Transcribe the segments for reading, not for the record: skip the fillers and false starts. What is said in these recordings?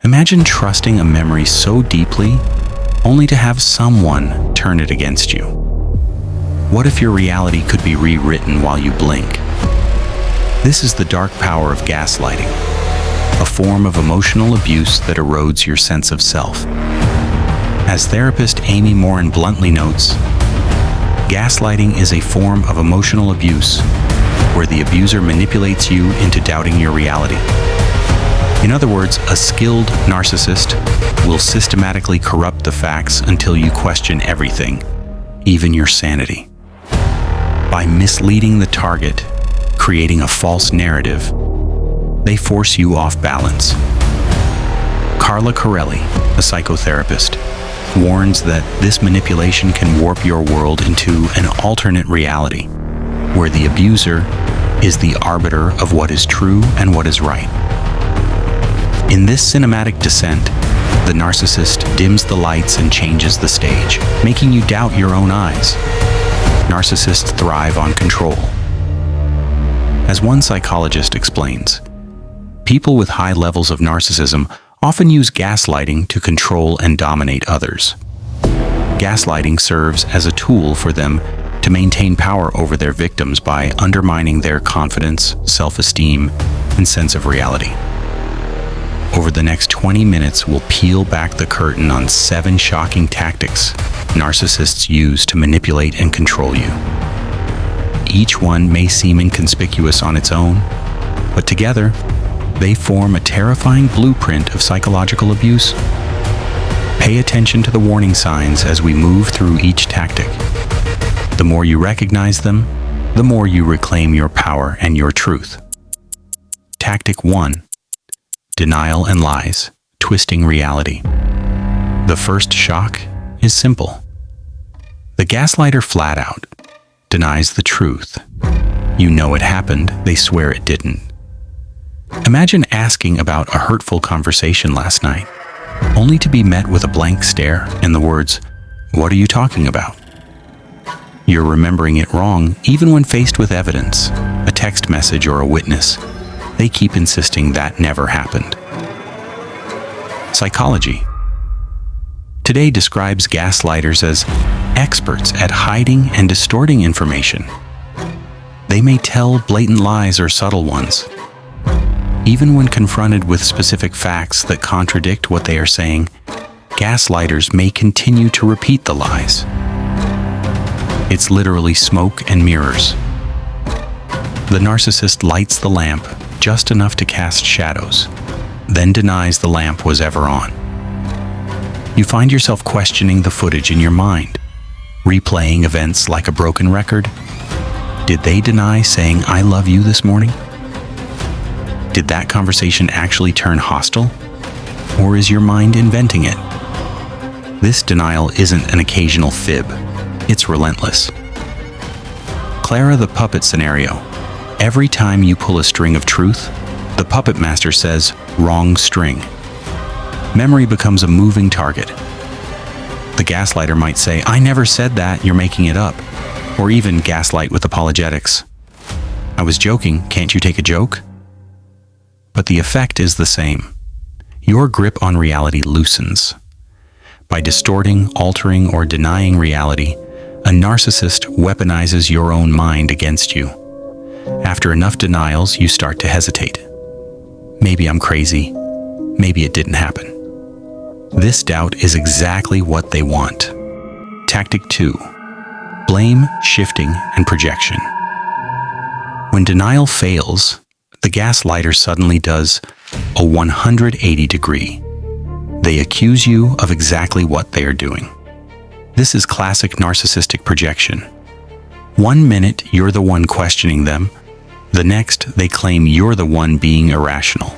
Imagine trusting a memory so deeply only to have someone turn it against you. What if your reality could be rewritten while you blink? This is the dark power of gaslighting, a form of emotional abuse that erodes your sense of self. As therapist Amy Morin bluntly notes, gaslighting is a form of emotional abuse where the abuser manipulates you into doubting your reality. In other words, a skilled narcissist will systematically corrupt the facts until you question everything, even your sanity. By misleading the target, creating a false narrative, they force you off balance. Carla Corelli, a psychotherapist, warns that this manipulation can warp your world into an alternate reality, where the abuser is the arbiter of what is true and what is right. In this cinematic descent, the narcissist dims the lights and changes the stage, making you doubt your own eyes. Narcissists thrive on control. As one psychologist explains, people with high levels of narcissism often use gaslighting to control and dominate others. Gaslighting serves as a tool for them to maintain power over their victims by undermining their confidence, self-esteem, and sense of reality. Over the next 20 minutes, we'll peel back the curtain on 7 shocking tactics narcissists use to manipulate and control you. Each one may seem inconspicuous on its own, but together, they form a terrifying blueprint of psychological abuse. Pay attention to the warning signs as we move through each tactic. The more you recognize them, the more you reclaim your power and your truth. Tactic 1. Denial and lies, twisting reality. The first shock is simple. The gaslighter flat out denies the truth. You know it happened, they swear it didn't. Imagine asking about a hurtful conversation last night, only to be met with a blank stare and the words, "What are you talking about?" You're remembering it wrong even when faced with evidence, a text message or a witness. They keep insisting that never happened. Psychology today describes gaslighters as experts at hiding and distorting information. They may tell blatant lies or subtle ones. Even when confronted with specific facts that contradict what they are saying, gaslighters may continue to repeat the lies. It's literally smoke and mirrors. The narcissist lights the lamp just enough to cast shadows, then denies the lamp was ever on. You find yourself questioning the footage in your mind, replaying events like a broken record. Did they deny saying, "I love you" this morning? Did that conversation actually turn hostile? Or is your mind inventing it? This denial isn't an occasional fib. It's relentless. Clara the puppet scenario. Every time you pull a string of truth, the puppet master says, "Wrong string." Memory becomes a moving target. The gaslighter might say, "I never said that, you're making it up." Or even gaslight with apologetics. "I was joking, can't you take a joke?" But the effect is the same. Your grip on reality loosens. By distorting, altering, or denying reality, a narcissist weaponizes your own mind against you. After enough denials, you start to hesitate. Maybe I'm crazy. Maybe it didn't happen. This doubt is exactly what they want. Tactic 2. Blame, shifting, and projection. When denial fails, the gaslighter suddenly does a 180 degree. They accuse you of exactly what they are doing. This is classic narcissistic projection. One minute, you're the one questioning them. The next, they claim you're the one being irrational.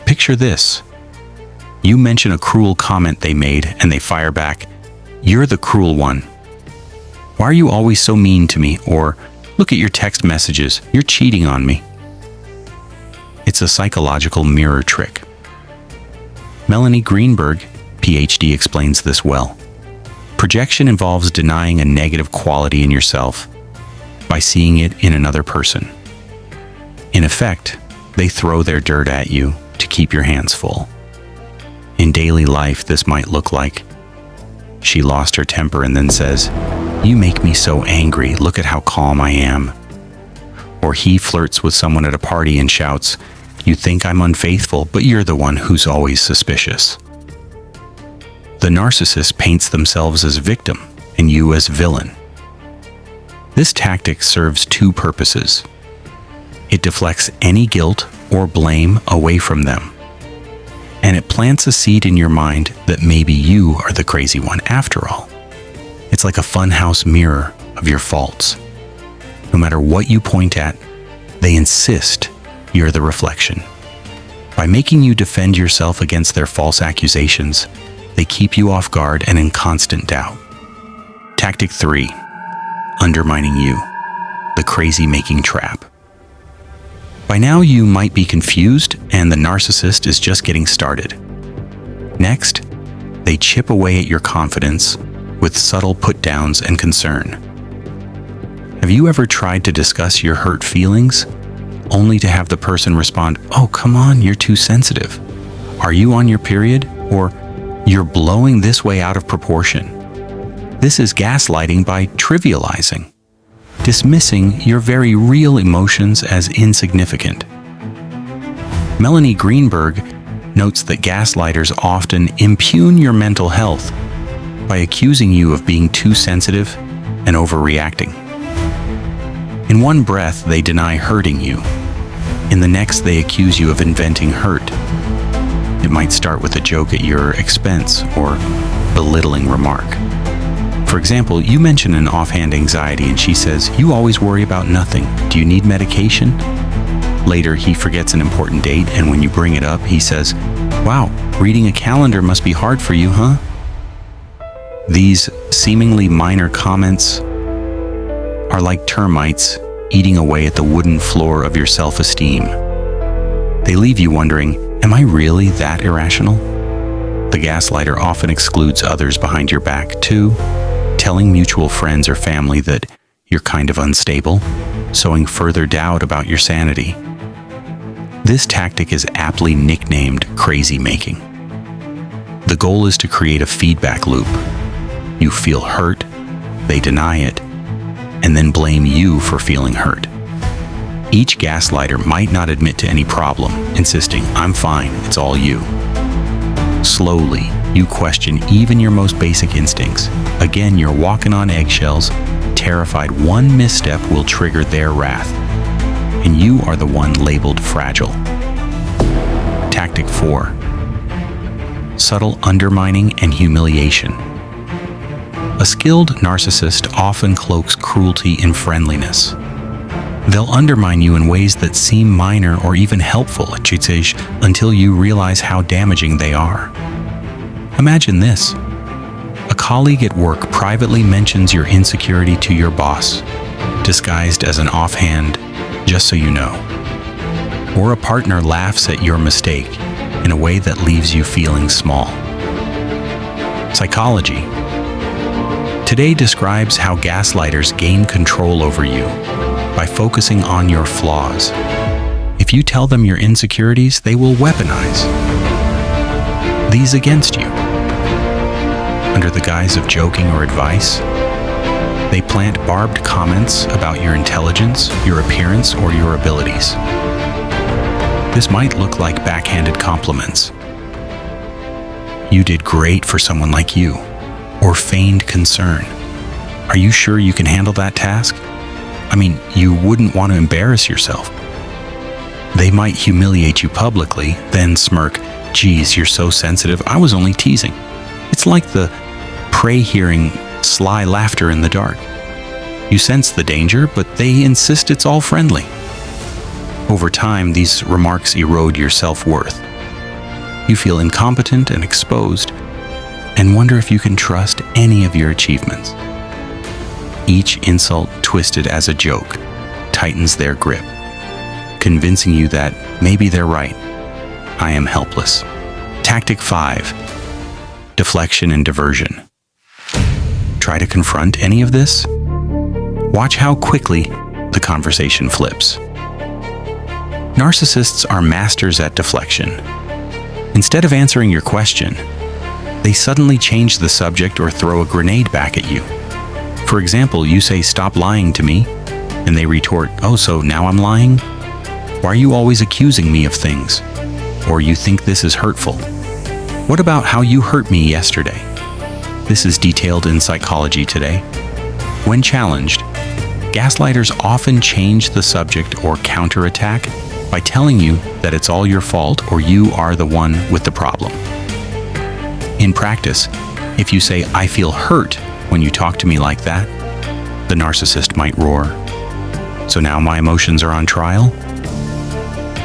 Picture this. You mention a cruel comment they made, and they fire back, "You're the cruel one. Why are you always so mean to me?" Or, "Look at your text messages. You're cheating on me." It's a psychological mirror trick. Melanie Greenberg, PhD, explains this well. Projection involves denying a negative quality in yourself by seeing it in another person. In effect, they throw their dirt at you to keep your hands full. In daily life, this might look like she lost her temper and then says, "You make me so angry, look at how calm I am." Or he flirts with someone at a party and shouts, "You think I'm unfaithful, but you're the one who's always suspicious." The narcissist paints themselves as victim and you as villain. This tactic serves two purposes. It deflects any guilt or blame away from them, and it plants a seed in your mind that maybe you are the crazy one after all. It's like a funhouse mirror of your faults. No matter what you point at, they insist you're the reflection. By making you defend yourself against their false accusations, they keep you off guard and in constant doubt. Tactic 3. Undermining you. The crazy-making trap. By now you might be confused, and the narcissist is just getting started. Next, they chip away at your confidence with subtle put-downs and concern. Have you ever tried to discuss your hurt feelings, only to have the person respond, "Oh, come on, you're too sensitive. Are you on your period?" Or, "You're blowing this way out of proportion." This is gaslighting by trivializing, dismissing your very real emotions as insignificant. Melanie Greenberg notes that gaslighters often impugn your mental health by accusing you of being too sensitive and overreacting. In one breath, they deny hurting you. In the next, they accuse you of inventing hurt. It might start with a joke at your expense or belittling remark. For example, you mention an offhand anxiety and she says, "You always worry about nothing. Do you need medication?" Later, he forgets an important date, and when you bring it up, he says, "Wow, reading a calendar must be hard for you, huh?" These seemingly minor comments are like termites eating away at the wooden floor of your self-esteem. They leave you wondering, am I really that irrational? The gaslighter often excludes others behind your back, too, telling mutual friends or family that you're kind of unstable, sowing further doubt about your sanity. This tactic is aptly nicknamed crazy making. The goal is to create a feedback loop. You feel hurt, they deny it, and then blame you for feeling hurt. Each gaslighter might not admit to any problem, insisting, "I'm fine, it's all you." Slowly, you question even your most basic instincts. Again, you're walking on eggshells, terrified one misstep will trigger their wrath, and you are the one labeled fragile. Tactic 4. Subtle undermining and humiliation. A skilled narcissist often cloaks cruelty in friendliness. They'll undermine you in ways that seem minor or even helpful, until you realize how damaging they are. Imagine this. A colleague at work privately mentions your insecurity to your boss, disguised as an offhand, "just so you know." Or a partner laughs at your mistake in a way that leaves you feeling small. Psychology today describes how gaslighters gain control over you by focusing on your flaws. If you tell them your insecurities, they will weaponize these against you. Under the guise of joking or advice, they plant barbed comments about your intelligence, your appearance, or your abilities. This might look like backhanded compliments. "You did great for someone like you," or feigned concern. "Are you sure you can handle that task? I mean, you wouldn't want to embarrass yourself." They might humiliate you publicly, then smirk, "Geez, you're so sensitive, I was only teasing." It's like the prey hearing sly laughter in the dark. You sense the danger, but they insist it's all friendly. Over time, these remarks erode your self-worth. You feel incompetent and exposed, and wonder if you can trust any of your achievements. Each insult, twisted as a joke, tightens their grip, convincing you that maybe they're right. I am helpless. Tactic 5. Deflection and diversion. Try to confront any of this? Watch how quickly the conversation flips. Narcissists are masters at deflection. Instead of answering your question, they suddenly change the subject or throw a grenade back at you. For example, you say, "Stop lying to me," and they retort, "Oh, so now I'm lying? Why are you always accusing me of things?" Or, "You think this is hurtful? What about how you hurt me yesterday?" This is detailed in Psychology Today. When challenged, gaslighters often change the subject or counterattack by telling you that it's all your fault or you are the one with the problem. In practice, if you say, "I feel hurt when you talk to me like that," the narcissist might roar, "So now my emotions are on trial?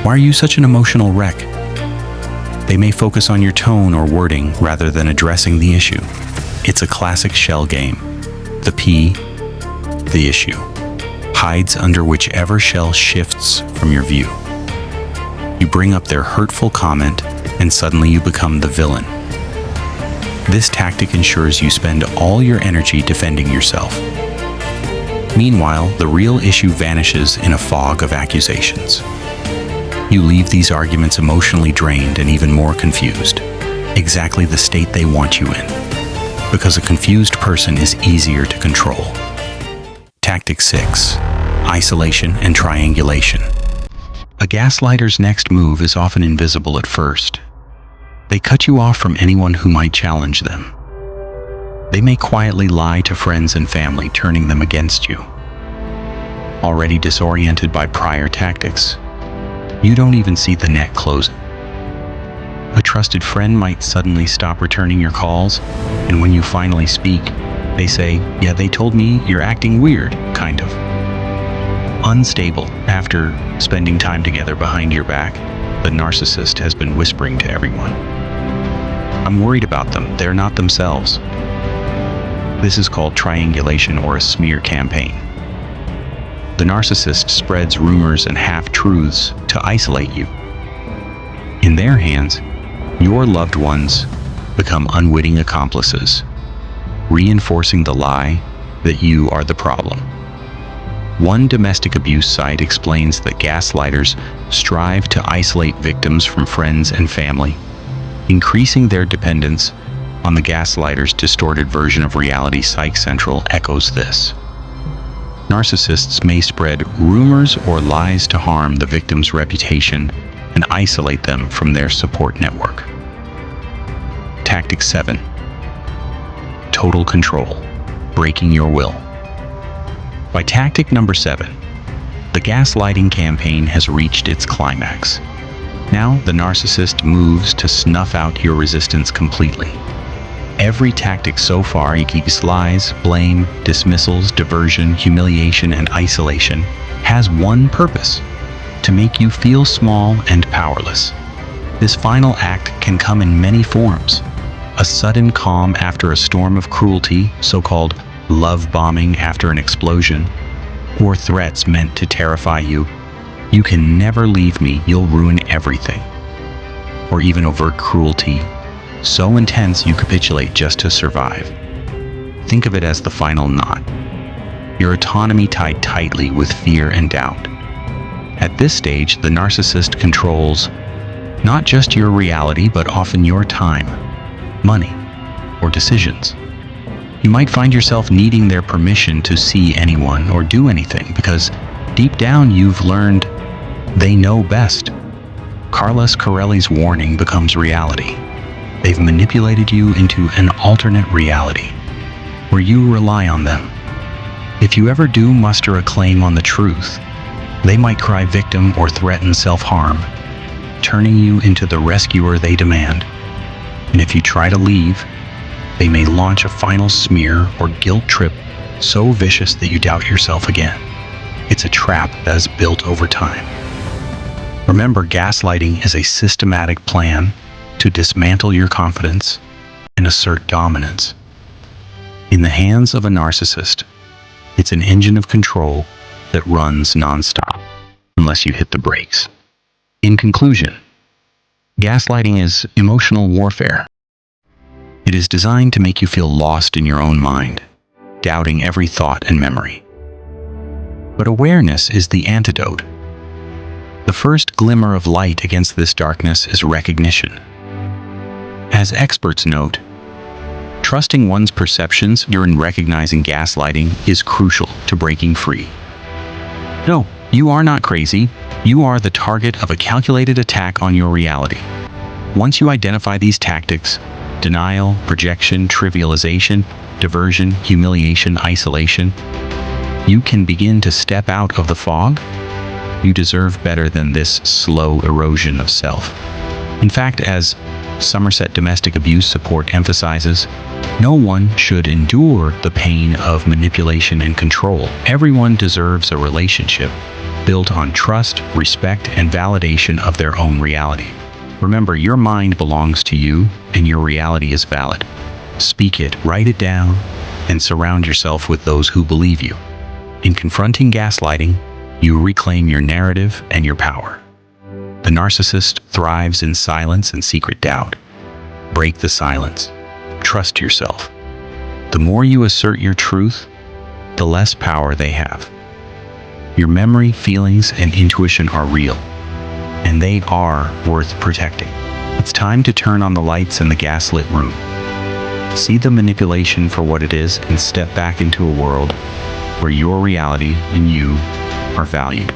Why are you such an emotional wreck?" They may focus on your tone or wording rather than addressing the issue. It's a classic shell game. The P, the issue, hides under whichever shell shifts from your view. You bring up their hurtful comment, and suddenly you become the villain. This tactic ensures you spend all your energy defending yourself. Meanwhile, the real issue vanishes in a fog of accusations. You leave these arguments emotionally drained and even more confused. Exactly the state they want you in. Because a confused person is easier to control. Tactic 6. Isolation and triangulation. A gaslighter's next move is often invisible at first. They cut you off from anyone who might challenge them. They may quietly lie to friends and family, turning them against you. Already disoriented by prior tactics, you don't even see the net closing. A trusted friend might suddenly stop returning your calls, and when you finally speak, they say, "Yeah, they told me you're acting weird," kind of. Unstable. After spending time together behind your back, the narcissist has been whispering to everyone, "I'm worried about them. They're not themselves." This is called triangulation or a smear campaign. The narcissist spreads rumors and half-truths to isolate you. In their hands, your loved ones become unwitting accomplices, reinforcing the lie that you are the problem. One domestic abuse site explains that gaslighters strive to isolate victims from friends and family, increasing their dependence on the gaslighter's distorted version of reality. Psych Central echoes this. Narcissists may spread rumors or lies to harm the victim's reputation and isolate them from their support network. Tactic 7. Total control. Breaking your will. By tactic number 7, the gaslighting campaign has reached its climax. Now the narcissist moves to snuff out your resistance completely. Every tactic so far, he keeps lies, blame, dismissals, diversion, humiliation, and isolation, has one purpose: to make you feel small and powerless. This final act can come in many forms. A sudden calm after a storm of cruelty, so-called love bombing after an explosion, or threats meant to terrify you. "You can never leave me, you'll ruin everything." Or even overt cruelty, so intense you capitulate just to survive. Think of it as the final knot. Your autonomy tied tightly with fear and doubt. At this stage, the narcissist controls not just your reality, but often your time, money, or decisions. You might find yourself needing their permission to see anyone or do anything because deep down you've learned they know best. Carlos Corelli's warning becomes reality. They've manipulated you into an alternate reality where you rely on them. If you ever do muster a claim on the truth, they might cry victim or threaten self-harm, turning you into the rescuer they demand. And if you try to leave, they may launch a final smear or guilt trip so vicious that you doubt yourself again. It's a trap that is built over time. Remember, gaslighting is a systematic plan to dismantle your confidence and assert dominance. In the hands of a narcissist, it's an engine of control that runs nonstop unless you hit the brakes. In conclusion, gaslighting is emotional warfare. It is designed to make you feel lost in your own mind, doubting every thought and memory. But awareness is the antidote. The first glimmer of light against this darkness is recognition. As experts note, trusting one's perceptions during recognizing gaslighting is crucial to breaking free. No, you are not crazy. You are the target of a calculated attack on your reality. Once you identify these tactics, denial, projection, trivialization, diversion, humiliation, isolation, you can begin to step out of the fog. You deserve better than this slow erosion of self. In fact, as Somerset Domestic Abuse Support emphasizes, no one should endure the pain of manipulation and control. Everyone deserves a relationship built on trust, respect, and validation of their own reality. Remember, your mind belongs to you, and your reality is valid. Speak it, write it down, and surround yourself with those who believe you. In confronting gaslighting, you reclaim your narrative and your power. The narcissist thrives in silence and secret doubt. Break the silence. Trust yourself. The more you assert your truth, the less power they have. Your memory, feelings, and intuition are real, and they are worth protecting. It's time to turn on the lights in the gaslit room. See the manipulation for what it is and step back into a world where your reality and you are valued.